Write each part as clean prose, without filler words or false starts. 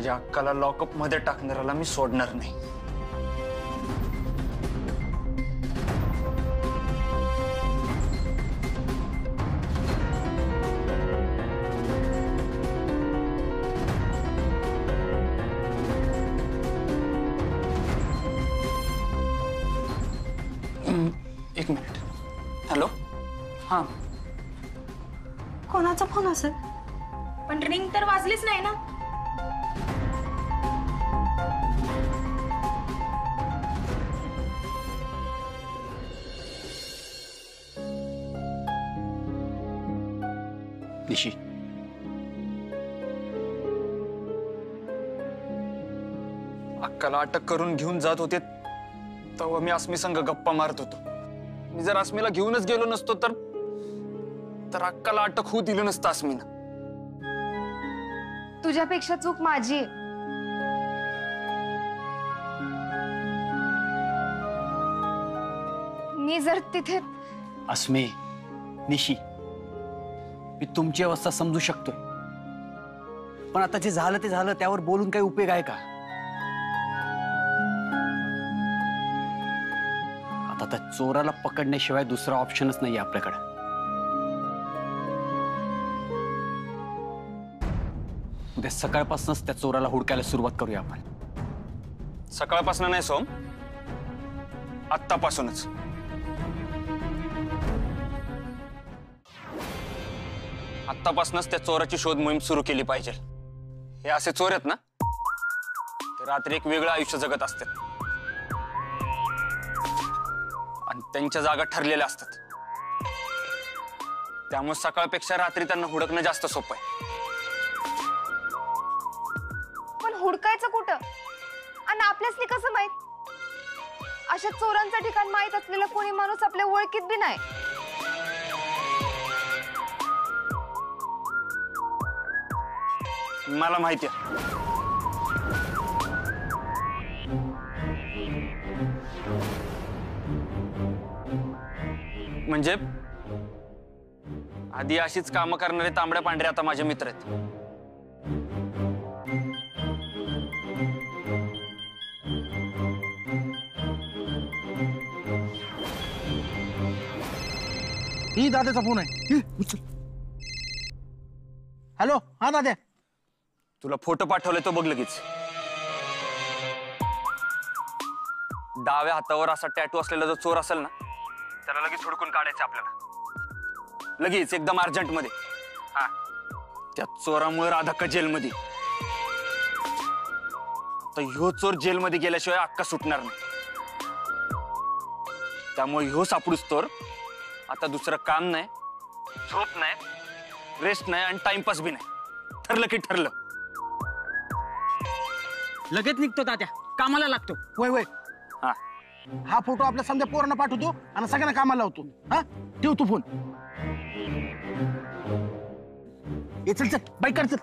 माझ्या अक्काला लॉकअप मध्ये टाकणाऱ्याला मी सोडणार नाही. एक मिनिट. हॅलो. हां. कोणाचा फोन असेल? पण रिंग तर वाजलीच नाही ना. निशी, अक्काला अटक करून घेऊन जात होते तेव्हा मी अस्मी संग गप्पा मारत होतो. मी जर अस्मीला घेऊनच गेलो नसतो तर अक्काला अटक होऊ दिलं नसतं अस्मीनं. तुझ्यापेक्षा चूक माझी. मी जर तिथे. अस्मी, निशी, मी तुमची अवस्था समजू शकतोय, पण आता जे झालं ते झालं. त्यावर बोलून काही उपयोग आहे का? आता त्या चोराला पकडण्याशिवाय दुसरा ऑप्शनच नाही आपल्याकडे. उद्या सकाळपासूनच त्या चोराला हुडकायला सुरुवात करूया आपण. सकाळपासून नाही सोम, आत्तापासूनच. आत्तापासूनच त्या चोराची शोध मोहीम सुरू केली पाहिजे. हे असे चोर आहेत ना, ते रात्री एक वेगळं आयुष्य जगत असतात आणि त्यांच्या जागा ठरलेल्या असतात. त्यामुळे सकाळपेक्षा रात्री त्यांना हुडकणं जास्त सोपं आहे. पण हुडकायचं कुठं आणि आपल्यासनी कसं माहित? अशा चोरांचं ठिकाण माहित असलेला कोणी माणूस आपल्या ओळखीत बी नाही. मला माहिती आहे. म्हणजे आधी अशीच कामं करणारे तांबड्या पांढरे आता माझे मित्र आहेत. ही दादाचा फोन आहे. हॅलो. हा दादा. तुला फोटो पाठवले तो बघ लगेच. डाव्या हातावर असा टॅटू असलेला जो चोर असेल ना, त्याला लगेच हुडकून काढायचं आपल्याला. लगेच एकदम अर्जंट मध्ये. हा, त्या चोरामुळे राधा जेलमध्ये. आता ह्यो चोर जेलमध्ये गेल्याशिवाय अक्का सुटणार नाही. त्यामुळे ह्यो सापडूच तोर आता दुसरं काम नाही, झोप नाही, रेस्ट नाही आणि टाइमपास बी नाही. ठरलं की ठरलं. लगेच निघतो तात्या, कामाला लागतो. वय वय. हा, हा फोटो आपल्या समजा पोरांना पाठवतो आणि सगळ्यांना कामाला लावतो. हा, ठेव तू फोन. ए चल चल, बाईक काढ चल.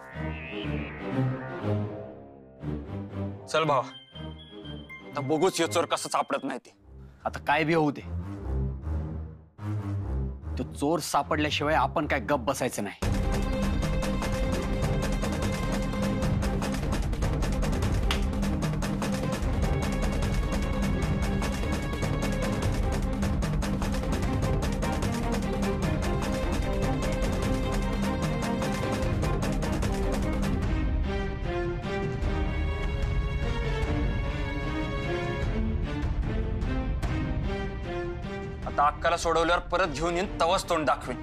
चल भावा, आता बघूच ह्यो चोर कसं सापडत नाही ते. आता काय बी होऊ दे, तो चोर सापडल्याशिवाय आपण काय गप बसायचं नाही. आता अक्काला सोडवल्यावर परत घेऊन येईन, तवाच तोंड दाखवेन.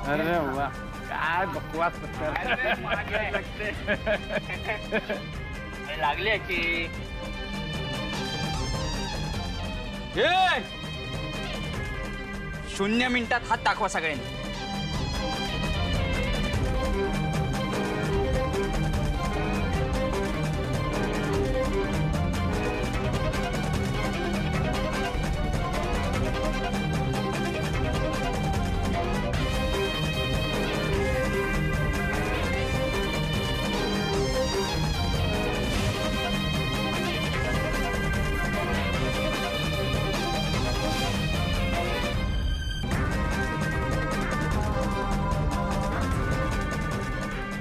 अरे वा, काय बकवास. लागले की शून्य मिनिटात हात दाखवा सगळ्यांनी.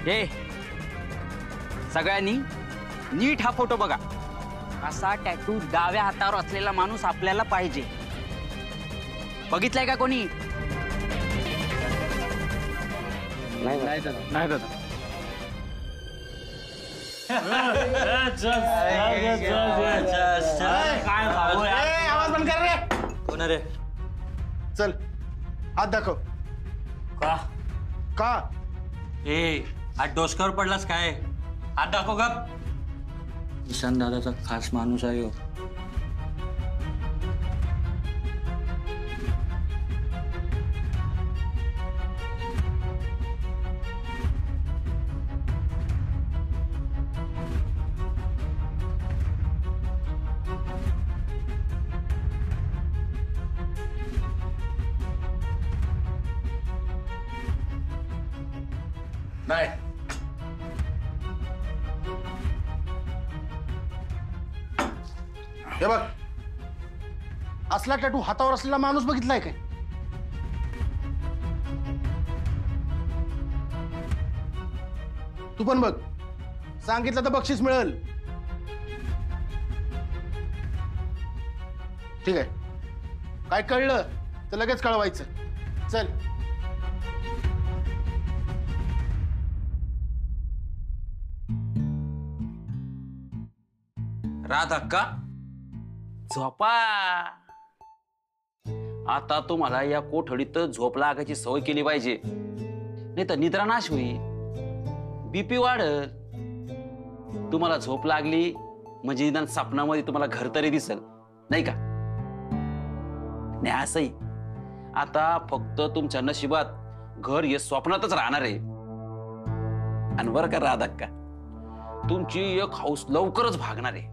ए सगळ्यांनी नीट हा फोटो बघा. असा टॅटू डाव्या हातावर असलेला माणूस आपल्याला पाहिजे. बघितलाय का कोणी? नाही दादा. आवाज बंद कर रे. कोण रे? चल हात दाखव. का? का? ए आज डोसक्यावर पडलास काय? हात दाखव का? किसन दादाचा खास माणूस आहे हो. नाही. हे बघ, असला टॅटू हातावर असलेला माणूस बघितलाय काय? तू पण बघ, सांगितलं तर बक्षीस मिळेल. ठीक आहे, काय कळलं तर लगेच कळवायचं. चल. राधा का झोपा. आता तुम्हाला या कोठडीत झोप लागायची सवय केली पाहिजे, नाही तर निद्रा नाश होईल, बीपी वाढल. तुम्हाला झोप लागली म्हणजे निदान स्वप्नामध्ये तुम्हाला घर तरी दिसल, नाही का? नाही असंही आता फक्त तुमच्या नशिबात घर हे स्वप्नातच राहणार आहे. आणि बरं का राधा का, तुमची एक हाऊस लवकरच भागणार आहे.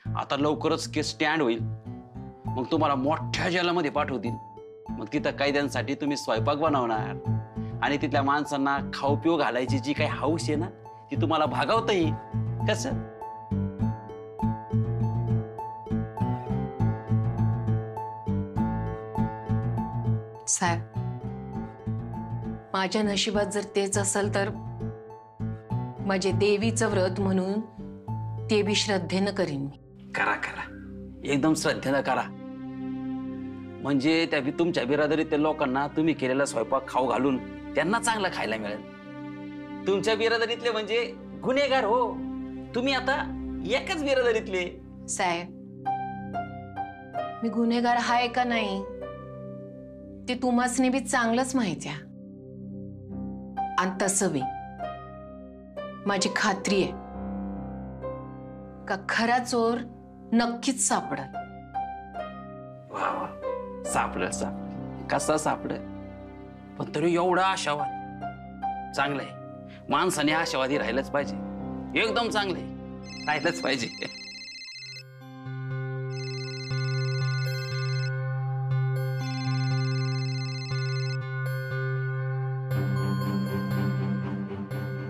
आता लवकरच केस स्टँड होईल, मग तुम्हाला मोठ्या जेलामध्ये पाठवतील. मग तिथं कैद्यांसाठी तुम्ही स्वयंपाक बनवणार आणि तिथल्या माणसांना खाऊ पिऊ घालायची जी काही हौस आहे ना, ती तुम्हाला भागवता येईल. कसं? साहेब, माझ्या नशिबात जर तेच असेल तर माझे देवीचं व्रत म्हणून ते बी श्रद्धेनं करीन मी. करा करा, एकदम श्रद्धेनं करा. म्हणजे त्या तुमच्या बिरादरीतल्या लोकांना तुम्ही केलेला स्वयंपाक खाऊ घालून त्यांना चांगलं खायला मिळेल. तुमच्या बिरादरीतले म्हणजे गुन्हेगार हो, तुम्ही आता एकाच बिरादरीतले. साहेब, मी गुन्हेगार आहे का नाही ते तुम्हासनी बी चांगलंच माहिती आहे. आणि तसं बी माझी खात्री आहे का खरा चोर नक्कीच सापडल. वा वा, सापडेल सापडेल. कसा सापडेल? पण तरी एवढा आशावाद चांगलंय. माणसाने आशावादी राहिलंच पाहिजे, एकदम चांगलंय, राहिलंच पाहिजे.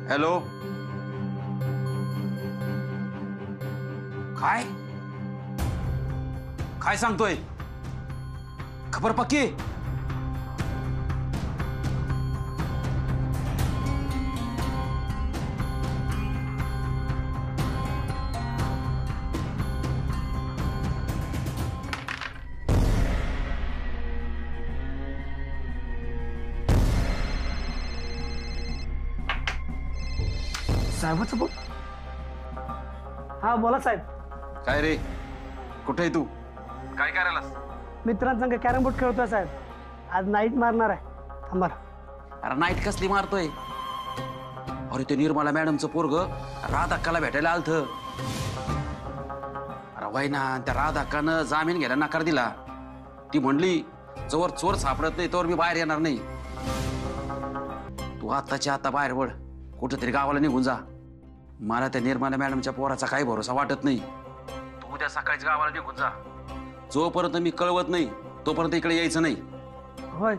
हॅलो, काय काय सांगतोय? खबर पक्की? साहेबाचं बोल. हा बोला साहेब. काय रे, कुठे आहे तू? काय करायलास? मित्रांसंग कॅरम बोर्ड खेळतोय साहेब. आज नाईट मारणार आहे. थांबा. अरे नाईट कसली मारतोय? अरे ते निर्मला मॅडमचं पोरग राधाक्काला भेटायला आलत. अरे वय ना, त्या राधाक्कानं जामीन घ्यायला नकार दिला. ती म्हणली जोवर चोर सापडत नाही तोवर मी बाहेर येणार नाही. तू आताच्या आता बाहेर वळ, कुठेतरी गावाला निघून जा. मला त्या निर्मला मॅडमच्या पोराचा काही भरोसा वाटत नाही. तू उद्या सकाळीच गावाला निघून जा. जोपर्यंत मी कळवत नाही तोपर्यंत इकडे यायचं नाही. होय,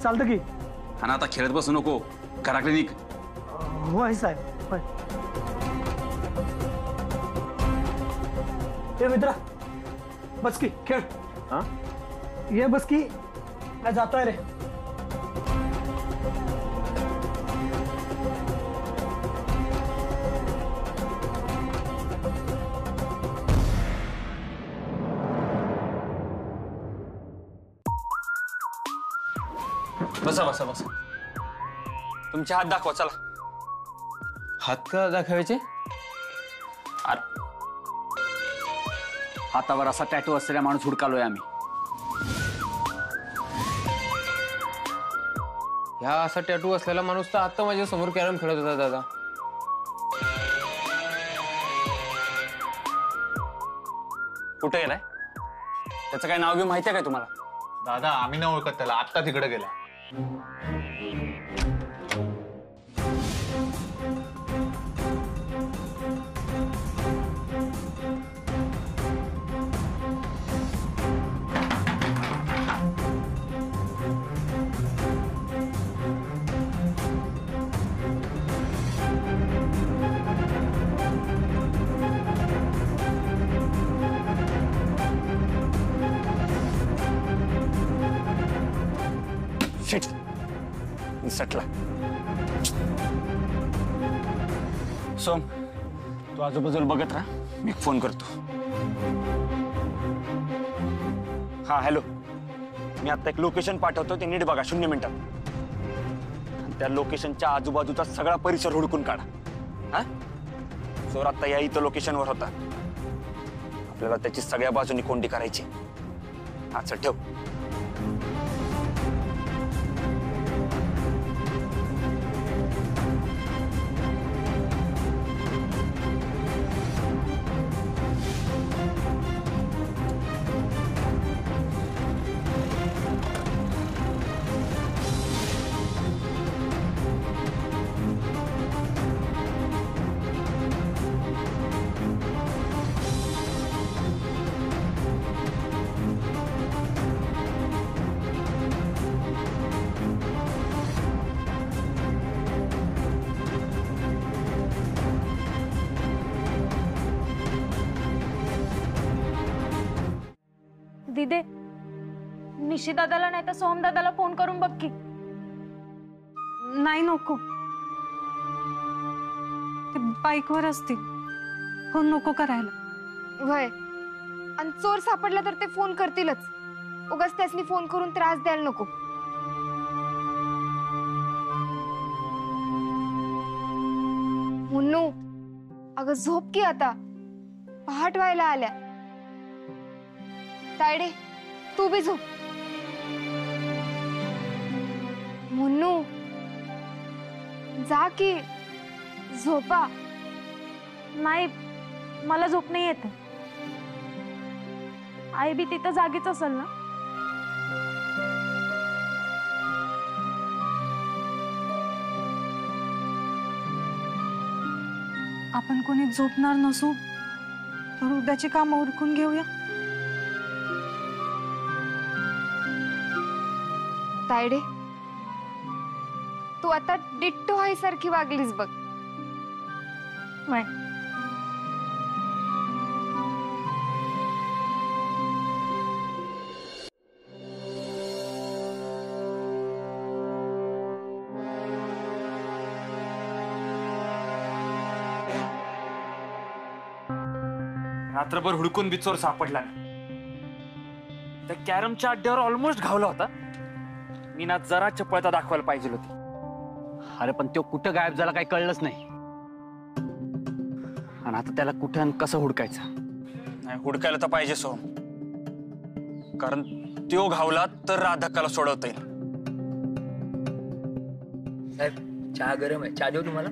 चालतं की. आणि आता खेळत बसू नको, घराकडे निघ. होय साहेब, होय. ए मित्रा, बस की खेळ. हा? ये बस की, मैं जातोय रे. बसा बसा बसा. तुमचे हात दाखवा चला. हात का दाखवायचे? हातावर असा टॅटू असलेला माणूस हुडकालोय आम्ही. ह्या असा टॅटू असलेला माणूस तर आता माझ्या समोर कॅरम खेळत होता दादा. कुठे गेलाय? त्याचं काय नाव घेऊन माहितीये काय तुम्हाला? दादा आम्ही ना ओळखत त्याला, आत्ता तिकडे गेला. शिट, सटला. सोम, तू आजूबाजूला बघत राहा, मी फोन करतो. हा हॅलो, मी आता एक लोकेशन पाठवतो, ते नीट बघा 0 मिनिटात. आणि त्या लोकेशनच्या आजूबाजूचा सगळा परिसर हुडकून काढा. हा चोर आता या इथं लोकेशनवर होता. आपल्याला त्याची सगळ्या बाजूनी कोंडी करायची. हा चल ठेव. दिदे, निशी दादाला नाही तर सोहम दादाला फोन करून बघ की. नाही नको, ते बाईकवर असतील, फोन नको करायला. वय, आणि चोर सापडला तर ते फोन करतीलच. उगाच त्यासनी फोन करून त्रास द्यायला नको. मुन्नू, अगं झोप की आता, पहाट व्हायला आल्या. तायडे, तू बी झोप. मुन्नू, जा की, झोपा. नाही, मला झोप नाही येत. आई बी तिथं जागीच असेल ना. आपण कोणी झोपणार नसू तर उद्याची कामं उरकून घेऊया. तायडे, तू आता डिट्टो आईसारखी वागलीस बघ. नाही, रात्रभर हुडकून बी चोर सापडला नाही. त्या कॅरमच्या अड्ड्यावर ऑलमोस्ट घावला होता. मी ना जरा चपळता दाखवायला पाहिजे होती. अरे पण तो कुठं गायब झाला काही कळलंच नाही. आणि आता त्याला कुठं आणि कसं हुडकायचं? नाही, हुडकायला तर पाहिजे सोम, कारण तो घावला तर राधक्काला सोडवता येईल. साहेब चहा गरम आहे, चहा देऊ तुम्हाला?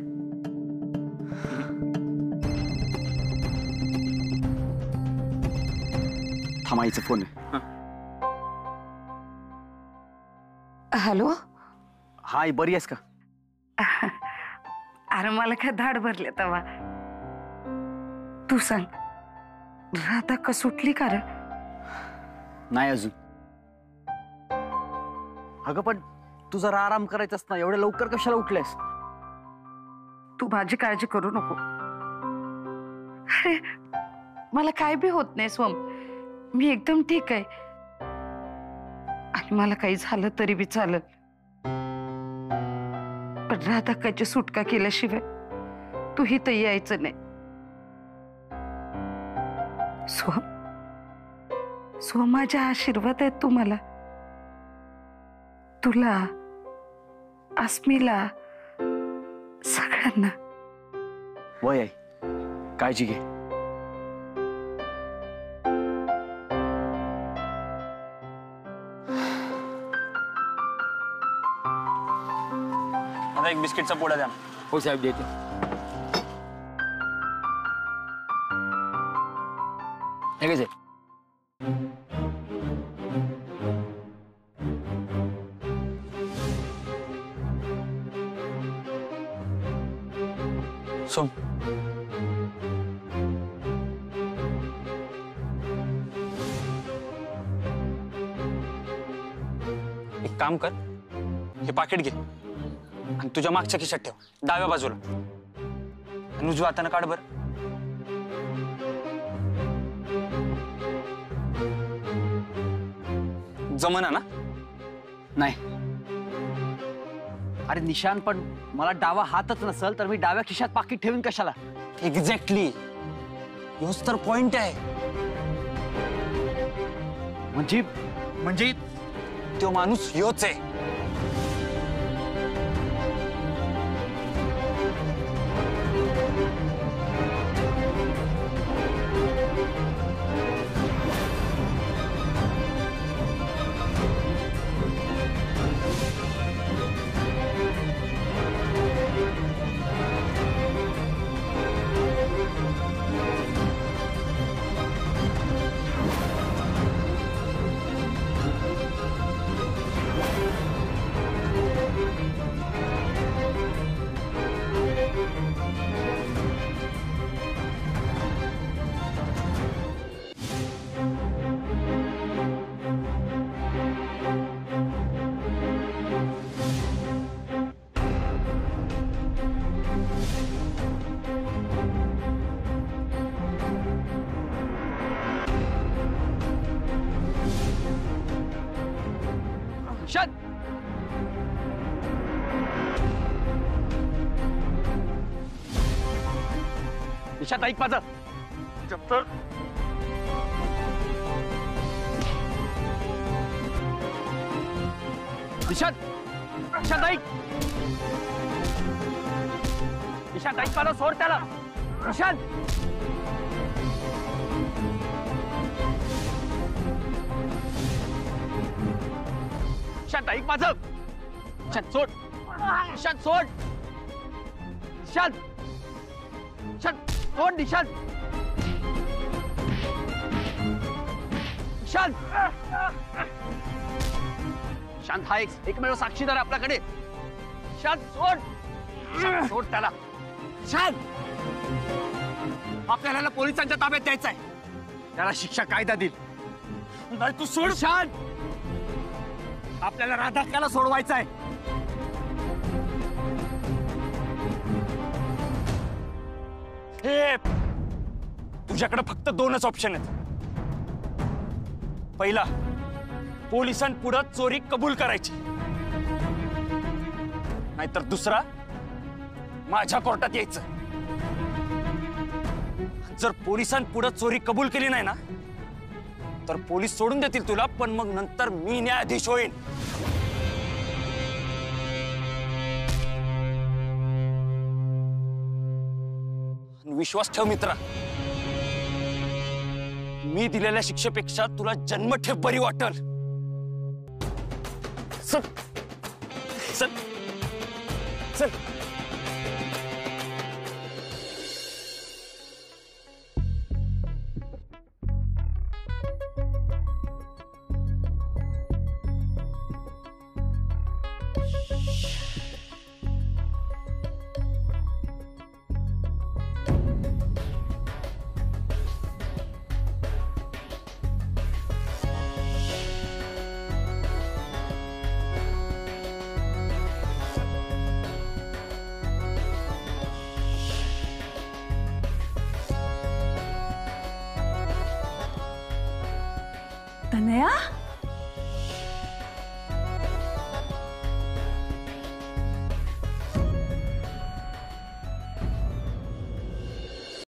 थांबायचं फोन आहे. हॅलो, हाय, बरी आहेस का? अरे मला काय धाड भरले तवा. तू सांग, राधा का सुटली का रे? नाही अजून. अगं पण तू जरा आराम करायचास ना, एवढ्या लवकर कशाला उठलेस? तू माझी काळजी करू नको. अरे मला काय बी होत नाही सोम, मी एकदम ठीक आहे. आणि मला काही झालं तरी बी चालत, पण राधाकाची सुटका केल्याशिवाय तू इथं यायचं नाही. सोम, माझ्या आशीर्वाद आहेत तुम्हाला. तुला, अस्मिला, सगळ्यांना. वय आहे, काळजी घे. आता एक बिस्किटचा पोडा द्या. हो साहेब देते. हे कसे सोम, एक काम कर, हे पाकिट घे आणि तुझ्या मागच्या खिशात ठेव, डाव्या बाजूला. आणि उजव्या हाताने काढ बर. जमना ना? नाही. अरे निशान, पण मला डावा हातच नसल तर मी डाव्या खिशात पाकिट ठेवीन कशाला? एक्झॅक्टली, ह्योच तर पॉइंट आहे. म्हणजे तो माणूस ह्योच आहे. निशांत, निशांत ऐक माझं. निशांत, निशांत ऐक. निशांत ऐक माझं, सोड त्याला. निशांत, निशांत ऐक माझं. निशांत सोड. निशांत सोड. निशांत, निशांत सोड. निशांत, निशांत. शांत हा एकमेव साक्षीदार आपल्याकडे. शांत सोड. शांत सोड त्याला. शांत, आपल्याला पोलिसांच्या ताब्यात द्यायचं आहे. त्याला शिक्षा कायदा देईल. नाही तू सोड. शांत, आपल्याला राधाक्याला सोडवायचं आहे. हे तुझ्याकडे फक्त दोनच ऑप्शन आहेत. पहिला, पोलिसांपुढे चोरी कबूल करायची, नाहीतर दुसरा, माझ्या कोर्टात यायचं. जर पोलिसांपुढे चोरी कबूल केली नाही ना, तर पोलीस सोडून देतील तुला, पण मग नंतर मी न्यायाधीश होईन. विश्वास ठेव मित्रा, मी दिलेल्या शिक्षेपेक्षा तुला जन्मठेप बरी वाटल. चल चल चल. तनया,